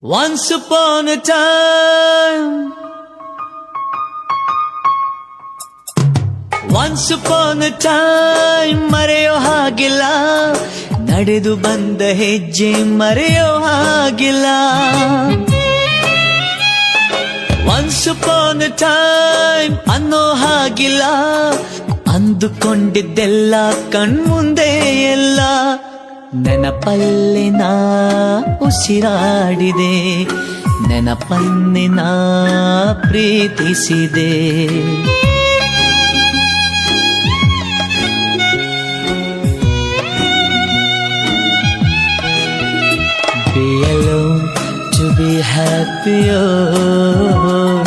Once upon a time, once upon a time ಮರೆಯೋ ಹಾಗಿಲ್ಲ, ನಡೆದು ಬಂದ ಹೆಜ್ಜೆ ಮರೆಯೋ ಹಾಗಿಲ್ಲ. Once upon a time ಅನ್ನೋ ಹಾಗಿಲ್ಲ, ಅಂದುಕೊಂಡಿದ್ದೆಲ್ಲ ಕಣ್ಮುಂದೆ ಎಲ್ಲ ನೆನಪಲ್ಲಿ ನಾ ಉಸಿರಾಡಿದೆ, ನೆನಪನ್ನೇ ನಾ ಪ್ರೀತಿಸಿದೆ. Be alone to be happy, oh,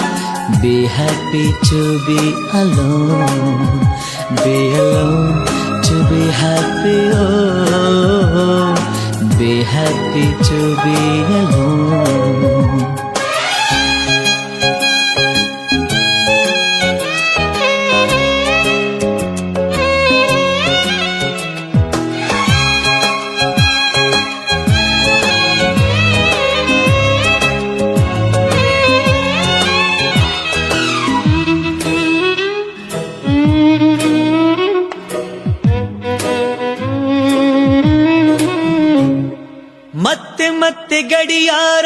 be happy to be alone. Be alone to be happy, oh, be happy to be alone. ಮತ್ತೆ ಮತ್ತೆ ಗಡಿಯಾರ